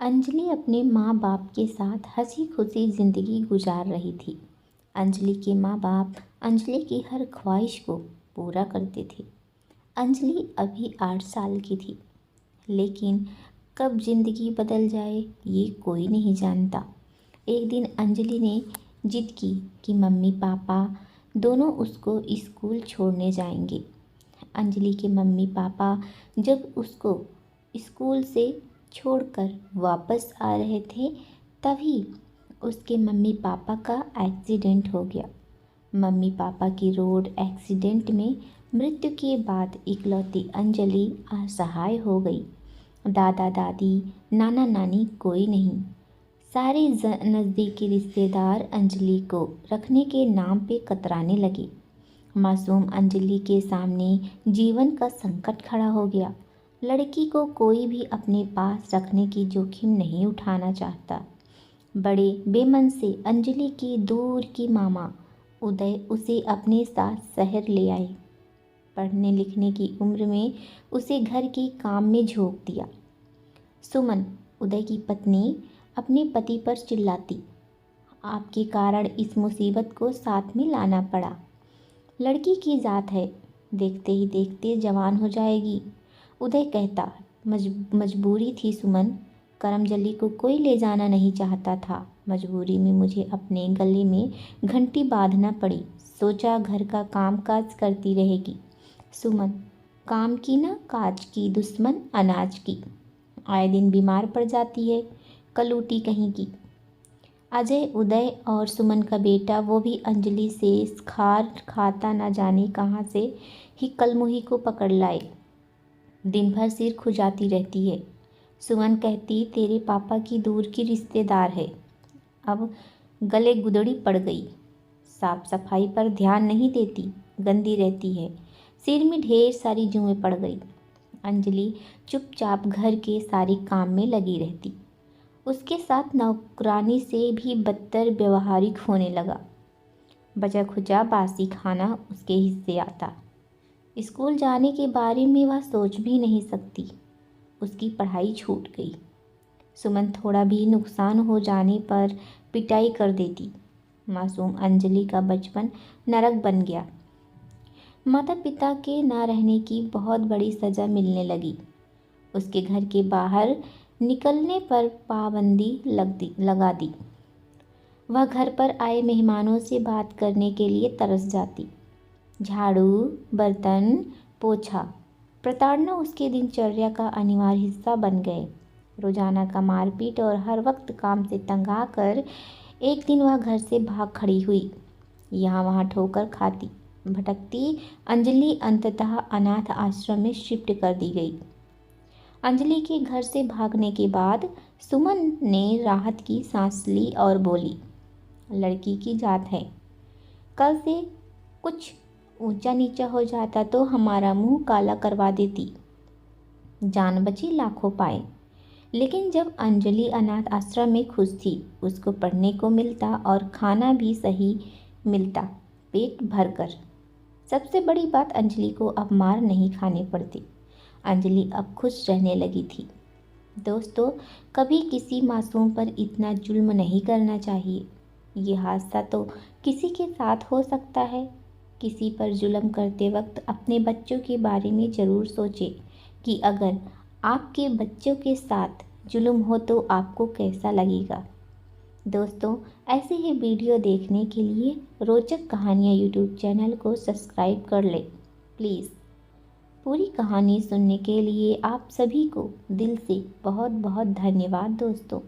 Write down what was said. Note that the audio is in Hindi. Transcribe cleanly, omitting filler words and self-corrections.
अंजलि अपने माँ बाप के साथ हंसी खुशी ज़िंदगी गुजार रही थी। अंजलि के माँ बाप अंजलि की हर ख्वाहिश को पूरा करते थे। अंजलि अभी 8 साल की थी, लेकिन कब ज़िंदगी बदल जाए ये कोई नहीं जानता। एक दिन अंजलि ने जिद की कि मम्मी पापा दोनों उसको स्कूल छोड़ने जाएंगे। अंजलि के मम्मी पापा जब उसको स्कूल से छोड़कर वापस आ रहे थे, तभी उसके मम्मी पापा का एक्सीडेंट हो गया। मम्मी पापा की रोड एक्सीडेंट में मृत्यु के बाद इकलौती अंजलि असहाय हो गई। दादा दादी नाना नानी कोई नहीं। सारे नज़दीकी रिश्तेदार अंजलि को रखने के नाम पे कतराने लगे। मासूम अंजलि के सामने जीवन का संकट खड़ा हो गया। लड़की को कोई भी अपने पास रखने की जोखिम नहीं उठाना चाहता। बड़े बेमन से अंजलि की दूर की मामा उदय उसे अपने साथ शहर ले आए। पढ़ने लिखने की उम्र में उसे घर के काम में झोंक दिया। सुमन, उदय की पत्नी, अपने पति पर चिल्लाती, आपके कारण इस मुसीबत को साथ में लाना पड़ा। लड़की की जात है, देखते ही देखते जवान हो जाएगी। उदय कहता, मजबूरी थी सुमन, करमजली को कोई ले जाना नहीं चाहता था। मजबूरी में मुझे अपने गले में घंटी बांधना पड़ी। सोचा घर का काम काज करती रहेगी। सुमन, काम की ना काज की दुश्मन अनाज की। आए दिन बीमार पड़ जाती है, कलूटी कहीं की। अजय, उदय और सुमन का बेटा, वो भी अंजलि से खार खाता ना जाने कहाँ से ही कलमुही को पकड़ लाए। दिन भर सिर खुजाती रहती है। सुमन कहती, तेरे पापा की दूर की रिश्तेदार है, अब गले गुदड़ी पड़ गई। साफ सफाई पर ध्यान नहीं देती, गंदी रहती है, सिर में ढेर सारी जुएं पड़ गई। अंजलि चुपचाप घर के सारे काम में लगी रहती। उसके साथ नौकरानी से भी बदतर व्यवहारिक होने लगा। बचा खुचा बासी खाना उसके हिस्से आता। स्कूल जाने के बारे में वह सोच भी नहीं सकती। उसकी पढ़ाई छूट गई। सुमन थोड़ा भी नुकसान हो जाने पर पिटाई कर देती। मासूम अंजलि का बचपन नरक बन गया। माता पिता के ना रहने की बहुत बड़ी सज़ा मिलने लगी। उसके घर के बाहर निकलने पर पाबंदी लगा दी। वह घर पर आए मेहमानों से बात करने के लिए तरस जाती। झाड़ू, बर्तन, पोछा, प्रताड़ना उसके दिनचर्या का अनिवार्य हिस्सा बन गए। रोजाना का मारपीट और हर वक्त काम से तंग आकर एक दिन वह घर से भाग खड़ी हुई। यहाँ वहाँ ठोकर खाती भटकती अंजलि अंततः अनाथ आश्रम में शिफ्ट कर दी गई। अंजलि के घर से भागने के बाद सुमन ने राहत की सांस ली और बोली, लड़की की जात है, कल से कुछ ऊंचा नीचा हो जाता तो हमारा मुंह काला करवा देती। जान बची लाखों पाए। लेकिन जब अंजलि अनाथ आश्रम में खुश थी, उसको पढ़ने को मिलता और खाना भी सही मिलता, पेट भरकर। सबसे बड़ी बात, अंजलि को अब मार नहीं खाने पड़ती। अंजलि अब खुश रहने लगी थी। दोस्तों, कभी किसी मासूम पर इतना जुल्म नहीं करना चाहिए। ये हादसा तो किसी के साथ हो सकता है। किसी पर जुल्म करते वक्त अपने बच्चों के बारे में ज़रूर सोचें कि अगर आपके बच्चों के साथ जुल्म हो तो आपको कैसा लगेगा। दोस्तों, ऐसे ही वीडियो देखने के लिए रोचक कहानियाँ यूट्यूब चैनल को सब्सक्राइब कर लें प्लीज़। पूरी कहानी सुनने के लिए आप सभी को दिल से बहुत बहुत धन्यवाद दोस्तों।